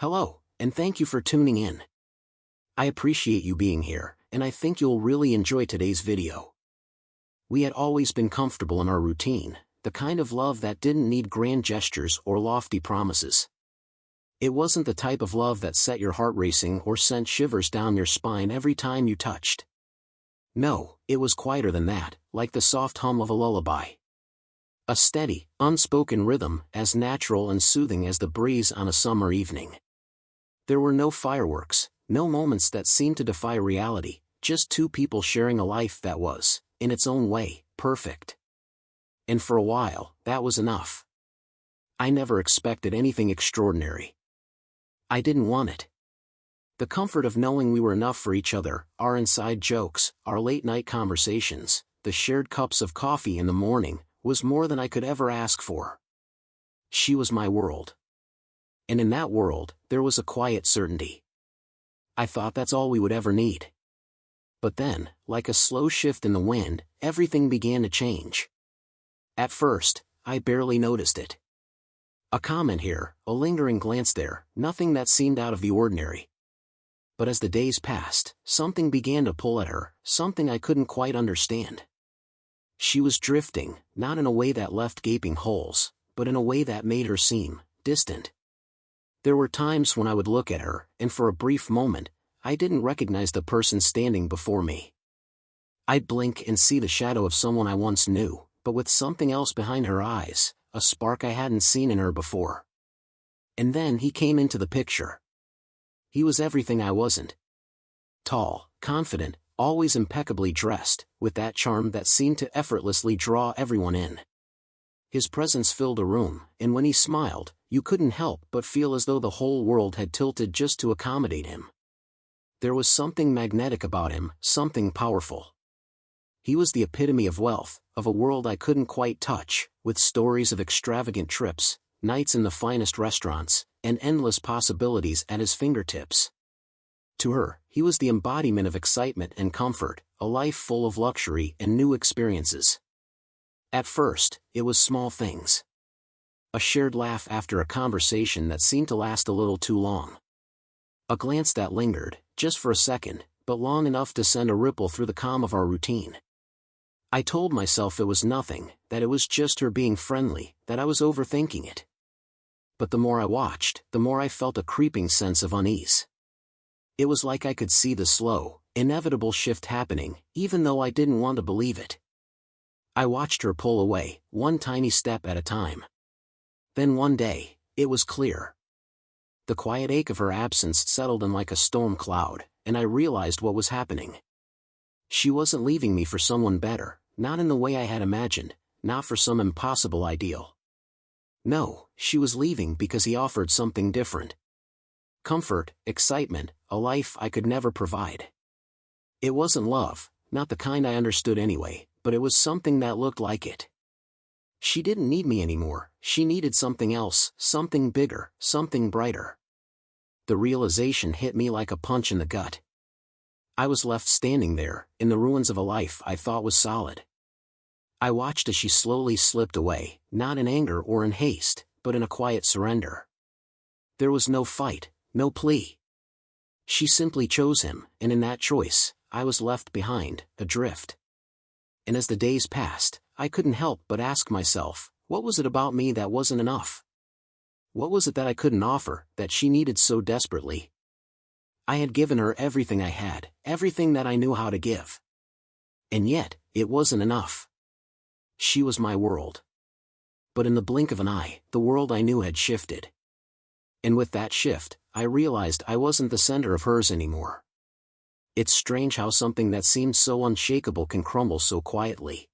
Hello, and thank you for tuning in. I appreciate you being here, and I think you'll really enjoy today's video. We had always been comfortable in our routine, the kind of love that didn't need grand gestures or lofty promises. It wasn't the type of love that set your heart racing or sent shivers down your spine every time you touched. No, it was quieter than that, like the soft hum of a lullaby. A steady, unspoken rhythm, as natural and soothing as the breeze on a summer evening. There were no fireworks, no moments that seemed to defy reality, just two people sharing a life that was, in its own way, perfect. And for a while, that was enough. I never expected anything extraordinary. I didn't want it. The comfort of knowing we were enough for each other, our inside jokes, our late-night conversations, the shared cups of coffee in the morning, was more than I could ever ask for. She was my world. And in that world, there was a quiet certainty. I thought that's all we would ever need. But then, like a slow shift in the wind, everything began to change. At first, I barely noticed it. A comment here, a lingering glance there, nothing that seemed out of the ordinary. But as the days passed, something began to pull at her, something I couldn't quite understand. She was drifting, not in a way that left gaping holes, but in a way that made her seem distant. There were times when I would look at her, and for a brief moment, I didn't recognize the person standing before me. I'd blink and see the shadow of someone I once knew, but with something else behind her eyes, a spark I hadn't seen in her before. And then he came into the picture. He was everything I wasn't. Tall, confident, always impeccably dressed, with that charm that seemed to effortlessly draw everyone in. His presence filled a room, and when he smiled, you couldn't help but feel as though the whole world had tilted just to accommodate him. There was something magnetic about him, something powerful. He was the epitome of wealth, of a world I couldn't quite touch, with stories of extravagant trips, nights in the finest restaurants, and endless possibilities at his fingertips. To her, he was the embodiment of excitement and comfort, a life full of luxury and new experiences. At first, it was small things. A shared laugh after a conversation that seemed to last a little too long. A glance that lingered, just for a second, but long enough to send a ripple through the calm of our routine. I told myself it was nothing, that it was just her being friendly, that I was overthinking it. But the more I watched, the more I felt a creeping sense of unease. It was like I could see the slow, inevitable shift happening, even though I didn't want to believe it. I watched her pull away, one tiny step at a time. Then one day, it was clear. The quiet ache of her absence settled in like a storm cloud, and I realized what was happening. She wasn't leaving me for someone better, not in the way I had imagined, not for some impossible ideal. No, she was leaving because he offered something different. Comfort, excitement, a life I could never provide. It wasn't love, not the kind I understood anyway, but it was something that looked like it. She didn't need me anymore, she needed something else, something bigger, something brighter. The realization hit me like a punch in the gut. I was left standing there, in the ruins of a life I thought was solid. I watched as she slowly slipped away, not in anger or in haste, but in a quiet surrender. There was no fight, no plea. She simply chose him, and in that choice, I was left behind, adrift. And as the days passed, I couldn't help but ask myself, what was it about me that wasn't enough? What was it that I couldn't offer, that she needed so desperately? I had given her everything I had, everything that I knew how to give. And yet, it wasn't enough. She was my world. But in the blink of an eye, the world I knew had shifted. And with that shift, I realized I wasn't the center of hers anymore. It's strange how something that seemed so unshakable can crumble so quietly.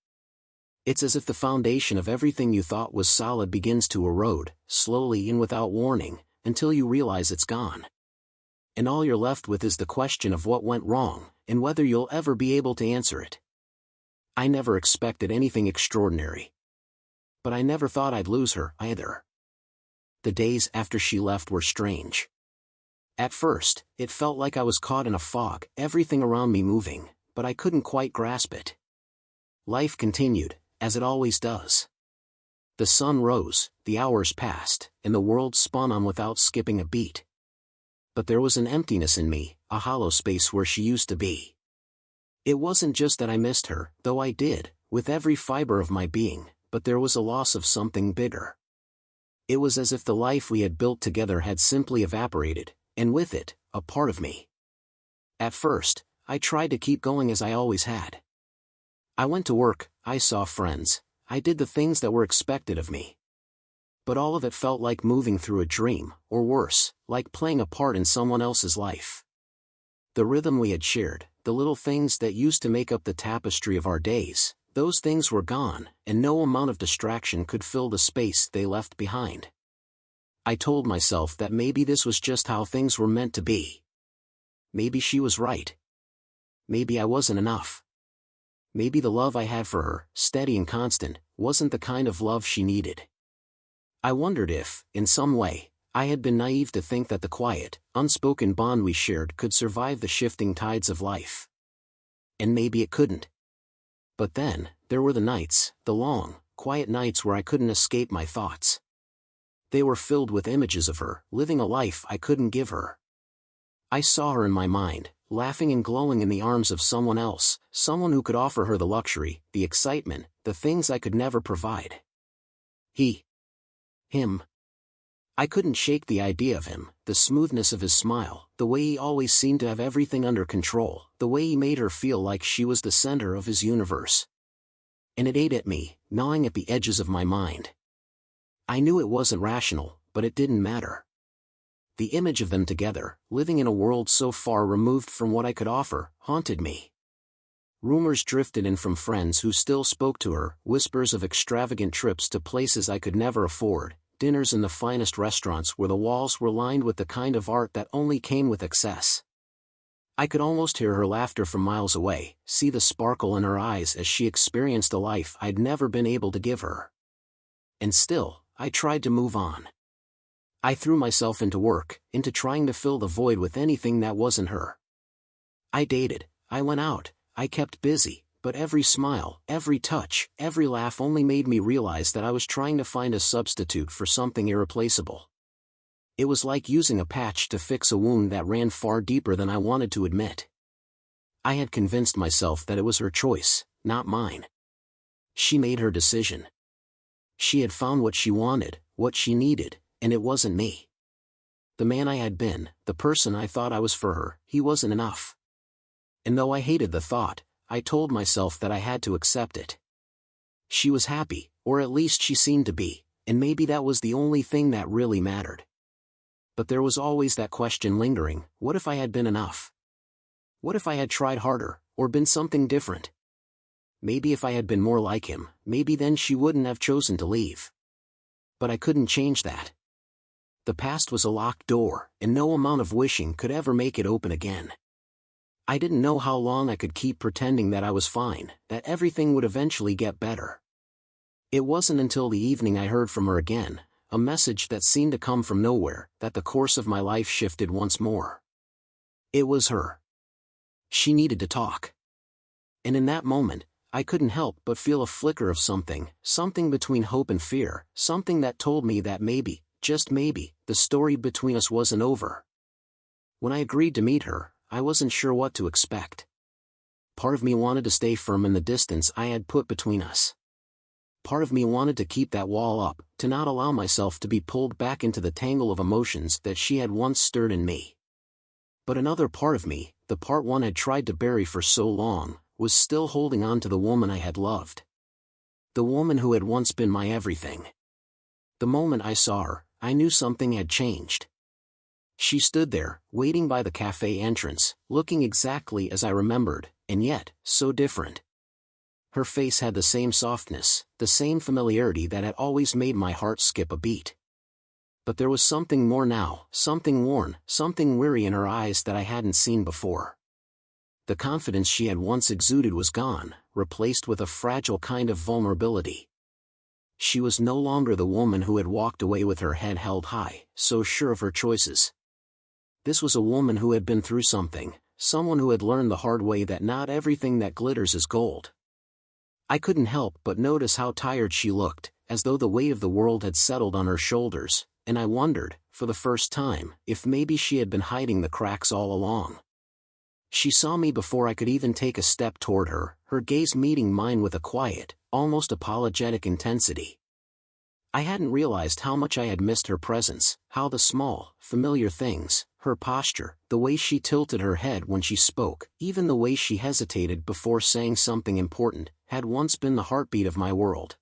It's as if the foundation of everything you thought was solid begins to erode, slowly and without warning, until you realize it's gone. And all you're left with is the question of what went wrong, and whether you'll ever be able to answer it. I never expected anything extraordinary. But I never thought I'd lose her, either. The days after she left were strange. At first, it felt like I was caught in a fog, everything around me moving, but I couldn't quite grasp it. Life continued, as it always does. The sun rose, the hours passed, and the world spun on without skipping a beat. But there was an emptiness in me, a hollow space where she used to be. It wasn't just that I missed her, though I did, with every fiber of my being, but there was a loss of something bigger. It was as if the life we had built together had simply evaporated, and with it, a part of me. At first, I tried to keep going as I always had. I went to work, I saw friends, I did the things that were expected of me. But all of it felt like moving through a dream, or worse, like playing a part in someone else's life. The rhythm we had shared, the little things that used to make up the tapestry of our days, those things were gone, and no amount of distraction could fill the space they left behind. I told myself that maybe this was just how things were meant to be. Maybe she was right. Maybe I wasn't enough. Maybe the love I had for her, steady and constant, wasn't the kind of love she needed. I wondered if, in some way, I had been naive to think that the quiet, unspoken bond we shared could survive the shifting tides of life. And maybe it couldn't. But then, there were the nights, the long, quiet nights where I couldn't escape my thoughts. They were filled with images of her, living a life I couldn't give her. I saw her in my mind, laughing and glowing in the arms of someone else, someone who could offer her the luxury, the excitement, the things I could never provide. Him. I couldn't shake the idea of him, the smoothness of his smile, the way he always seemed to have everything under control, the way he made her feel like she was the center of his universe. And it ate at me, gnawing at the edges of my mind. I knew it wasn't rational, but it didn't matter. The image of them together, living in a world so far removed from what I could offer, haunted me. Rumors drifted in from friends who still spoke to her, whispers of extravagant trips to places I could never afford, dinners in the finest restaurants where the walls were lined with the kind of art that only came with excess. I could almost hear her laughter from miles away, see the sparkle in her eyes as she experienced a life I'd never been able to give her. And still, I tried to move on. I threw myself into work, into trying to fill the void with anything that wasn't her. I dated, I went out, I kept busy, but every smile, every touch, every laugh only made me realize that I was trying to find a substitute for something irreplaceable. It was like using a patch to fix a wound that ran far deeper than I wanted to admit. I had convinced myself that it was her choice, not mine. She made her decision. She had found what she wanted, what she needed, and it wasn't me. The man I had been, the person I thought I was for her, he wasn't enough. And though I hated the thought, I told myself that I had to accept it. She was happy, or at least she seemed to be, and maybe that was the only thing that really mattered. But there was always that question lingering, what if I had been enough? What if I had tried harder, or been something different? Maybe if I had been more like him, maybe then she wouldn't have chosen to leave. But I couldn't change that. The past was a locked door, and no amount of wishing could ever make it open again. I didn't know how long I could keep pretending that I was fine, that everything would eventually get better. It wasn't until the evening I heard from her again, a message that seemed to come from nowhere, that the course of my life shifted once more. It was her. She needed to talk. And in that moment, I couldn't help but feel a flicker of something between hope and fear, something that told me that maybe, just maybe, the story between us wasn't over. When I agreed to meet her, I wasn't sure what to expect. Part of me wanted to stay firm in the distance I had put between us. Part of me wanted to keep that wall up, to not allow myself to be pulled back into the tangle of emotions that she had once stirred in me. But another part of me, the part one had tried to bury for so long, was still holding on to the woman I had loved. The woman who had once been my everything. The moment I saw her, I knew something had changed. She stood there, waiting by the cafe entrance, looking exactly as I remembered, and yet, so different. Her face had the same softness, the same familiarity that had always made my heart skip a beat. But there was something more now, something worn, something weary in her eyes that I hadn't seen before. The confidence she had once exuded was gone, replaced with a fragile kind of vulnerability. She was no longer the woman who had walked away with her head held high, so sure of her choices. This was a woman who had been through something, someone who had learned the hard way that not everything that glitters is gold. I couldn't help but notice how tired she looked, as though the weight of the world had settled on her shoulders, and I wondered, for the first time, if maybe she had been hiding the cracks all along. She saw me before I could even take a step toward her, her gaze meeting mine with a quiet, almost apologetic intensity. I hadn't realized how much I had missed her presence, how the small, familiar things, her posture, the way she tilted her head when she spoke, even the way she hesitated before saying something important, had once been the heartbeat of my world.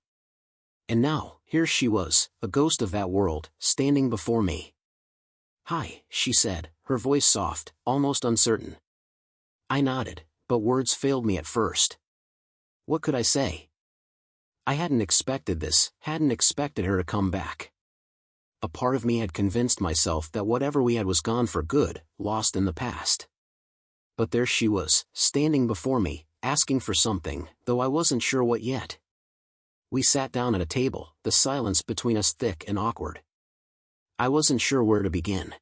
And now, here she was, a ghost of that world, standing before me. "Hi," she said, her voice soft, almost uncertain. I nodded, but words failed me at first. What could I say? I hadn't expected this, hadn't expected her to come back. A part of me had convinced myself that whatever we had was gone for good, lost in the past. But there she was, standing before me, asking for something, though I wasn't sure what yet. We sat down at a table, the silence between us thick and awkward. I wasn't sure where to begin.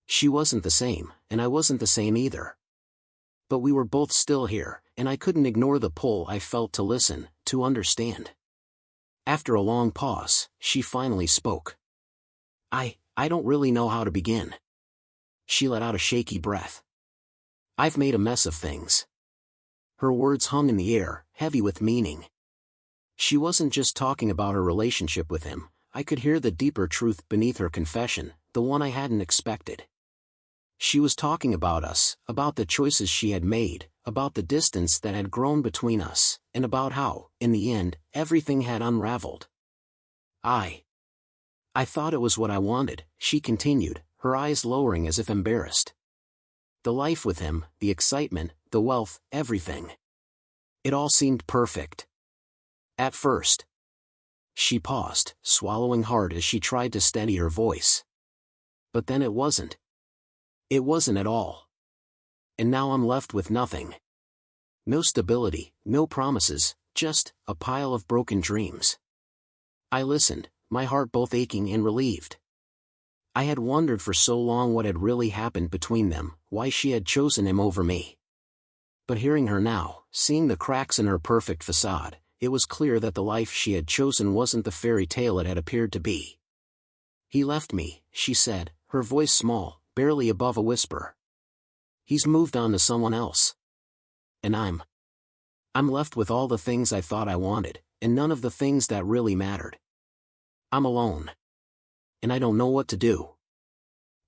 She wasn't the same, and I wasn't the same either. But we were both still here, and I couldn't ignore the pull I felt to listen, to understand. After a long pause, she finally spoke. I don't really know how to begin." She let out a shaky breath. "I've made a mess of things." Her words hung in the air, heavy with meaning. She wasn't just talking about her relationship with him, I could hear the deeper truth beneath her confession, the one I hadn't expected. She was talking about us, about the choices she had made, about the distance that had grown between us, and about how, in the end, everything had unraveled. I thought it was what I wanted," she continued, her eyes lowering as if embarrassed. "The life with him, the excitement, the wealth, everything. It all seemed perfect. At first." She paused, swallowing hard as she tried to steady her voice. "But then it wasn't. It wasn't at all. And now I'm left with nothing. No stability, no promises, just a pile of broken dreams." I listened, my heart both aching and relieved. I had wondered for so long what had really happened between them, why she had chosen him over me. But hearing her now, seeing the cracks in her perfect facade, it was clear that the life she had chosen wasn't the fairy tale it had appeared to be. "He left me," she said, her voice small, barely above a whisper. "He's moved on to someone else. And I'm left with all the things I thought I wanted, and none of the things that really mattered. I'm alone. And I don't know what to do."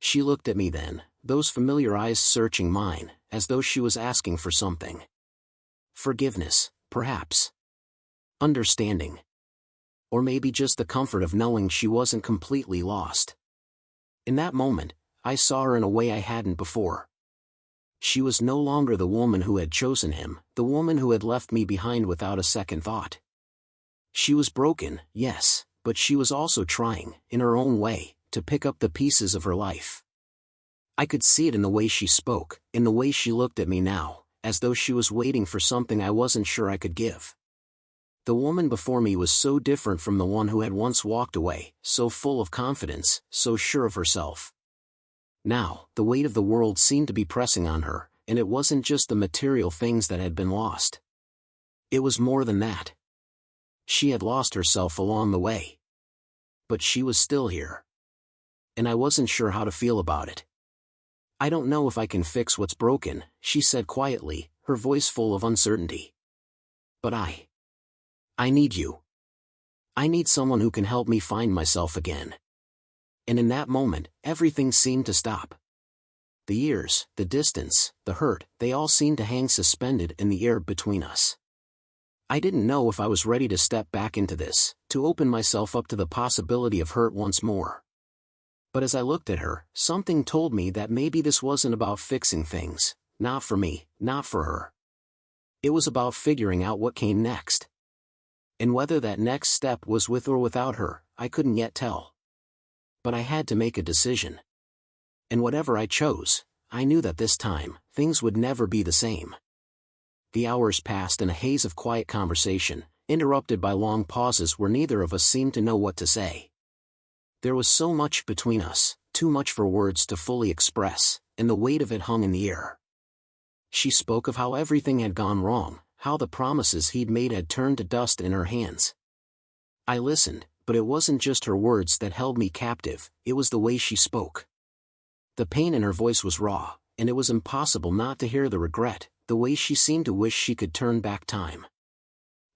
She looked at me then, those familiar eyes searching mine, as though she was asking for something. Forgiveness, perhaps. Understanding. Or maybe just the comfort of knowing she wasn't completely lost. In that moment, I saw her in a way I hadn't before. She was no longer the woman who had chosen him, the woman who had left me behind without a second thought. She was broken, yes, but she was also trying, in her own way, to pick up the pieces of her life. I could see it in the way she spoke, in the way she looked at me now, as though she was waiting for something I wasn't sure I could give. The woman before me was so different from the one who had once walked away, so full of confidence, so sure of herself. Now, the weight of the world seemed to be pressing on her, and it wasn't just the material things that had been lost. It was more than that. She had lost herself along the way. But she was still here. And I wasn't sure how to feel about it. "I don't know if I can fix what's broken," she said quietly, her voice full of uncertainty. "But I need you. I need someone who can help me find myself again." And in that moment, everything seemed to stop. The years, the distance, the hurt, they all seemed to hang suspended in the air between us. I didn't know if I was ready to step back into this, to open myself up to the possibility of hurt once more. But as I looked at her, something told me that maybe this wasn't about fixing things, not for me, not for her. It was about figuring out what came next. And whether that next step was with or without her, I couldn't yet tell. But I had to make a decision. And whatever I chose, I knew that this time, things would never be the same. The hours passed in a haze of quiet conversation, interrupted by long pauses where neither of us seemed to know what to say. There was so much between us, too much for words to fully express, and the weight of it hung in the air. She spoke of how everything had gone wrong, how the promises he'd made had turned to dust in her hands. I listened, But it wasn't just her words that held me captive, it was the way she spoke. The pain in her voice was raw, and it was impossible not to hear the regret, the way she seemed to wish she could turn back time.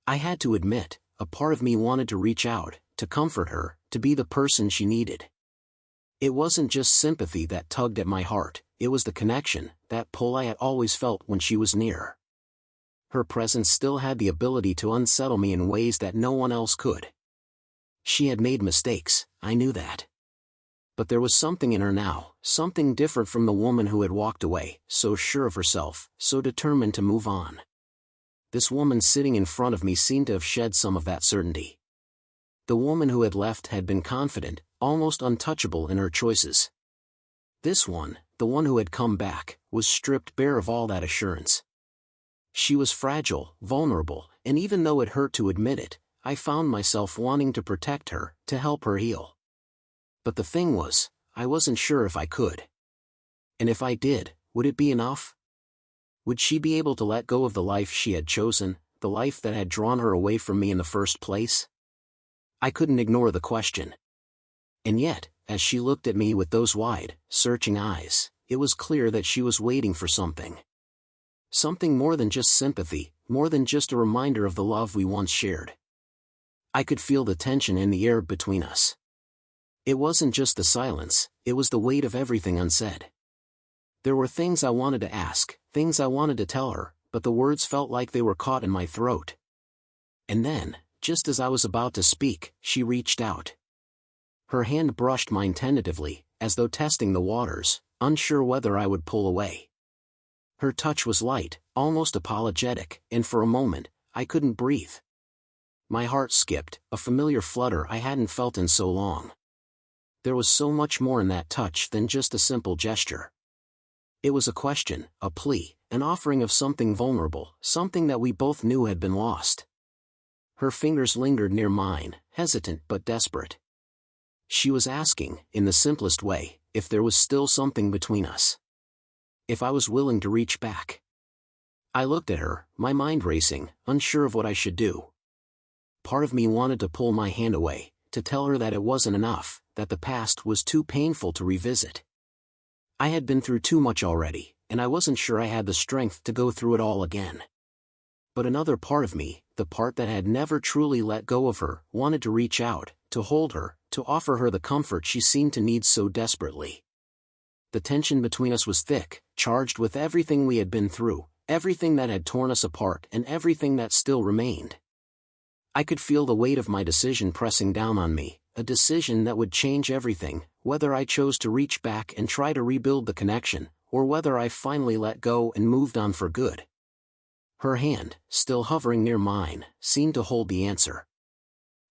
I had to admit, a part of me wanted to reach out, to comfort her, to be the person she needed. It wasn't just sympathy that tugged at my heart, it was the connection, that pull I had always felt when she was near. Her presence still had the ability to unsettle me in ways that no one else could. She had made mistakes, I knew that. But there was something in her now, something different from the woman who had walked away, so sure of herself, so determined to move on. This woman sitting in front of me seemed to have shed some of that certainty. The woman who had left had been confident, almost untouchable in her choices. This one, the one who had come back, was stripped bare of all that assurance. She was fragile, vulnerable, and even though it hurt to admit it, I found myself wanting to protect her, to help her heal. But the thing was, I wasn't sure if I could. And if I did, would it be enough? Would she be able to let go of the life she had chosen, the life that had drawn her away from me in the first place? I couldn't ignore the question. And yet, as she looked at me with those wide, searching eyes, it was clear that she was waiting for something. Something more than just sympathy, more than just a reminder of the love we once shared. I could feel the tension in the air between us. It wasn't just the silence, it was the weight of everything unsaid. There were things I wanted to ask, things I wanted to tell her, but the words felt like they were caught in my throat. And then, just as I was about to speak, she reached out. Her hand brushed mine tentatively, as though testing the waters, unsure whether I would pull away. Her touch was light, almost apologetic, and for a moment, I couldn't breathe. My heart skipped, a familiar flutter I hadn't felt in so long. There was so much more in that touch than just a simple gesture. It was a question, a plea, an offering of something vulnerable, something that we both knew had been lost. Her fingers lingered near mine, hesitant but desperate. She was asking, in the simplest way, if there was still something between us. If I was willing to reach back. I looked at her, my mind racing, unsure of what I should do. Part of me wanted to pull my hand away, to tell her that it wasn't enough, that the past was too painful to revisit. I had been through too much already, and I wasn't sure I had the strength to go through it all again. But another part of me, the part that had never truly let go of her, wanted to reach out, to hold her, to offer her the comfort she seemed to need so desperately. The tension between us was thick, charged with everything we had been through, everything that had torn us apart and everything that still remained. I could feel the weight of my decision pressing down on me, a decision that would change everything, whether I chose to reach back and try to rebuild the connection, or whether I finally let go and moved on for good. Her hand, still hovering near mine, seemed to hold the answer.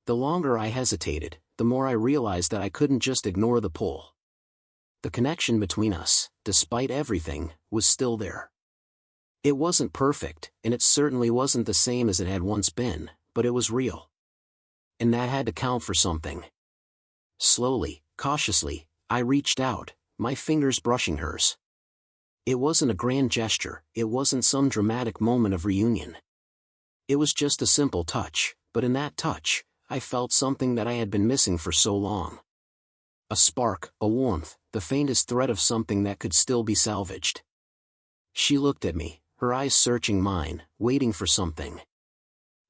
The longer I hesitated, the more I realized that I couldn't just ignore the pull. The connection between us, despite everything, was still there. It wasn't perfect, and it certainly wasn't the same as it had once been, but it was real. And that had to count for something. Slowly, cautiously, I reached out, my fingers brushing hers. It wasn't a grand gesture, it wasn't some dramatic moment of reunion. It was just a simple touch, but in that touch, I felt something that I had been missing for so long. A spark, a warmth, the faintest thread of something that could still be salvaged. She looked at me, her eyes searching mine, waiting for something.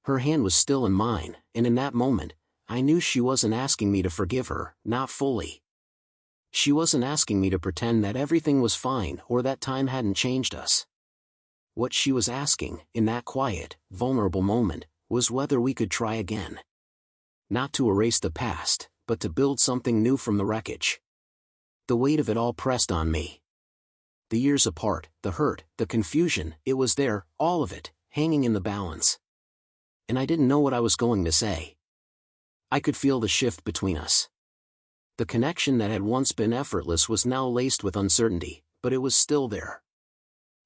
Her hand was still in mine, and in that moment, I knew she wasn't asking me to forgive her, not fully. She wasn't asking me to pretend that everything was fine or that time hadn't changed us. What she was asking, in that quiet, vulnerable moment, was whether we could try again. Not to erase the past, but to build something new from the wreckage. The weight of it all pressed on me. The years apart, the hurt, the confusion, it was there, all of it, hanging in the balance. And I didn't know what I was going to say. I could feel the shift between us. The connection that had once been effortless was now laced with uncertainty, but it was still there.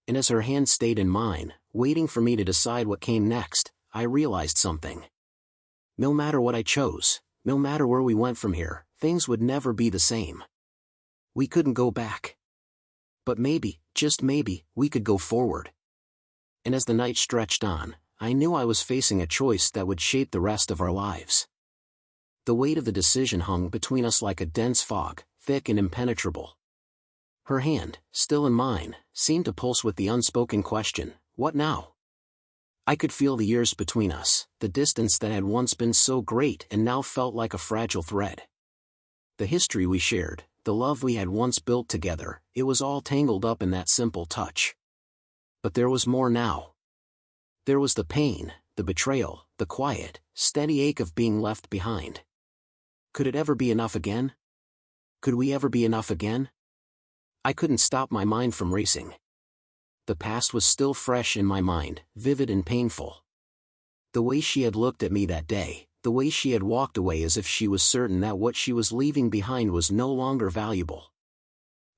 And as her hand stayed in mine, waiting for me to decide what came next, I realized something. No matter what I chose, no matter where we went from here, things would never be the same. We couldn't go back. But maybe, just maybe, we could go forward. And as the night stretched on, I knew I was facing a choice that would shape the rest of our lives. The weight of the decision hung between us like a dense fog, thick and impenetrable. Her hand, still in mine, seemed to pulse with the unspoken question, what now? I could feel the years between us, the distance that had once been so great and now felt like a fragile thread. The history we shared, the love we had once built together, it was all tangled up in that simple touch. But there was more now. There was the pain, the betrayal, the quiet, steady ache of being left behind. Could it ever be enough again? Could we ever be enough again? I couldn't stop my mind from racing. The past was still fresh in my mind, vivid and painful. The way she had looked at me that day, the way she had walked away as if she was certain that what she was leaving behind was no longer valuable.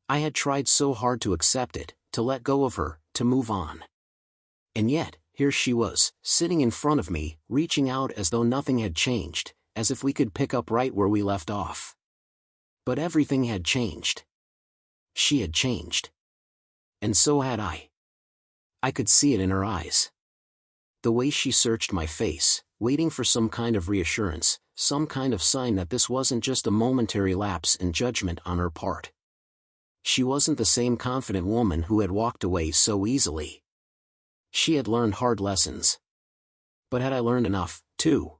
I had tried so hard to accept it, to let go of her, to move on. And yet, here she was, sitting in front of me, reaching out as though nothing had changed, as if we could pick up right where we left off. But everything had changed. She had changed. And so had I. I could see it in her eyes. The way she searched my face, waiting for some kind of reassurance, some kind of sign that this wasn't just a momentary lapse in judgment on her part. She wasn't the same confident woman who had walked away so easily. She had learned hard lessons. But had I learned enough, too?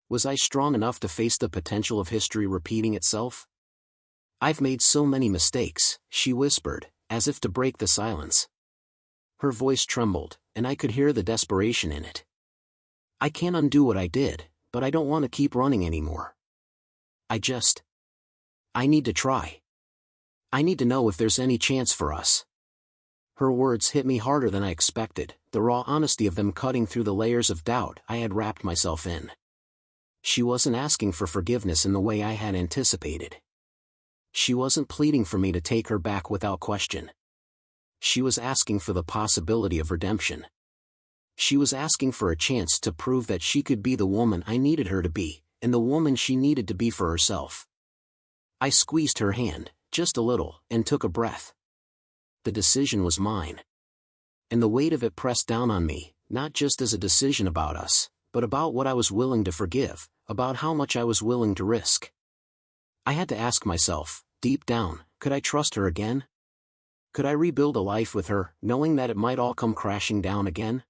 Was I strong enough to face the potential of history repeating itself? I've made so many mistakes, she whispered, as if to break the silence. Her voice trembled, and I could hear the desperation in it. I can't undo what I did, but I don't want to keep running anymore. I need to try. I need to know if there's any chance for us. Her words hit me harder than I expected, the raw honesty of them cutting through the layers of doubt I had wrapped myself in. She wasn't asking for forgiveness in the way I had anticipated. She wasn't pleading for me to take her back without question. She was asking for the possibility of redemption. She was asking for a chance to prove that she could be the woman I needed her to be, and the woman she needed to be for herself. I squeezed her hand, just a little, and took a breath. The decision was mine. And the weight of it pressed down on me, not just as a decision about us, but about what I was willing to forgive, about how much I was willing to risk. I had to ask myself, deep down, could I trust her again? Could I rebuild a life with her, knowing that it might all come crashing down again?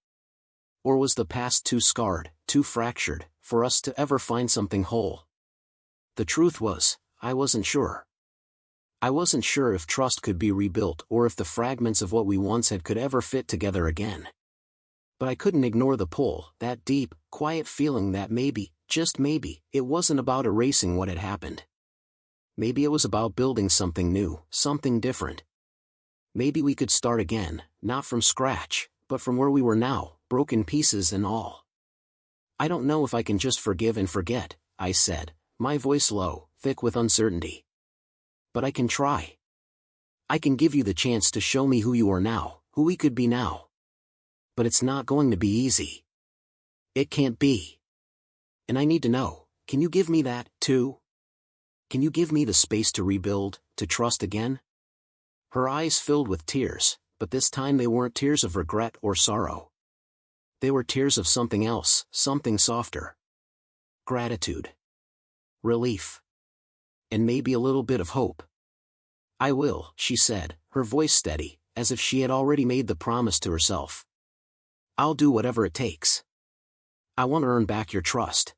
Or was the past too scarred, too fractured, for us to ever find something whole? The truth was, I wasn't sure. I wasn't sure if trust could be rebuilt or if the fragments of what we once had could ever fit together again. But I couldn't ignore the pull, that deep, quiet feeling that maybe, just maybe, it wasn't about erasing what had happened. Maybe it was about building something new, something different. Maybe we could start again, not from scratch, but from where we were now, broken pieces and all. I don't know if I can just forgive and forget, I said, my voice low, thick with uncertainty. But I can try. I can give you the chance to show me who you are now, who we could be now. But it's not going to be easy. It can't be. And I need to know, can you give me that, too? Can you give me the space to rebuild, to trust again? Her eyes filled with tears, but this time they weren't tears of regret or sorrow. They were tears of something else, something softer. Gratitude. Relief. And maybe a little bit of hope. I will, she said, her voice steady, as if she had already made the promise to herself. I'll do whatever it takes. I want to earn back your trust.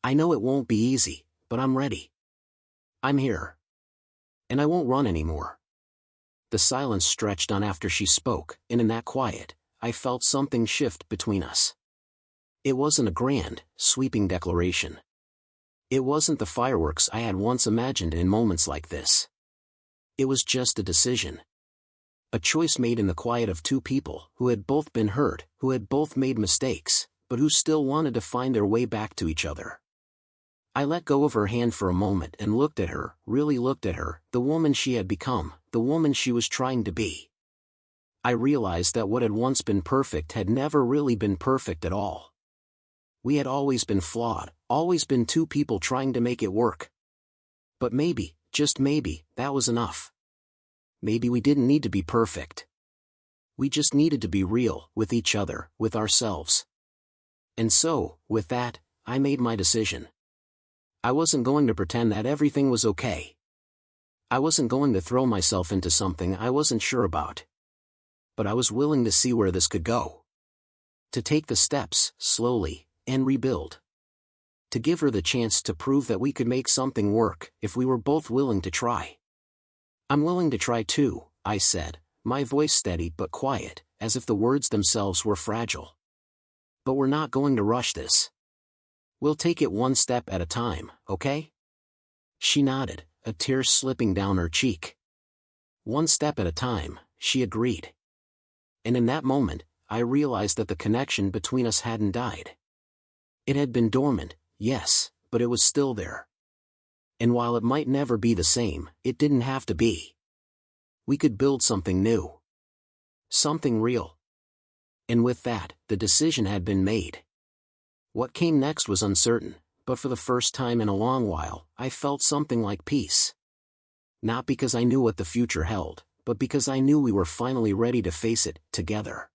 I know it won't be easy, but I'm ready. I'm here. And I won't run anymore. The silence stretched on after she spoke, and in that quiet, I felt something shift between us. It wasn't a grand, sweeping declaration. It wasn't the fireworks I had once imagined in moments like this. It was just a decision. A choice made in the quiet of two people who had both been hurt, who had both made mistakes, but who still wanted to find their way back to each other. I let go of her hand for a moment and looked at her, really looked at her, the woman she had become, the woman she was trying to be. I realized that what had once been perfect had never really been perfect at all. We had always been flawed, always been two people trying to make it work. But maybe, just maybe, that was enough. Maybe we didn't need to be perfect. We just needed to be real, with each other, with ourselves. And so, with that, I made my decision. I wasn't going to pretend that everything was okay. I wasn't going to throw myself into something I wasn't sure about. But I was willing to see where this could go. To take the steps, slowly, and rebuild. To give her the chance to prove that we could make something work, if we were both willing to try. "I'm willing to try too," I said, my voice steady but quiet, as if the words themselves were fragile. "But we're not going to rush this. We'll take it one step at a time, okay?" She nodded, a tear slipping down her cheek. "One step at a time," she agreed. And in that moment, I realized that the connection between us hadn't died. It had been dormant, yes, but it was still there. And while it might never be the same, it didn't have to be. We could build something new. Something real. And with that, the decision had been made. What came next was uncertain, but for the first time in a long while, I felt something like peace. Not because I knew what the future held, but because I knew we were finally ready to face it, together.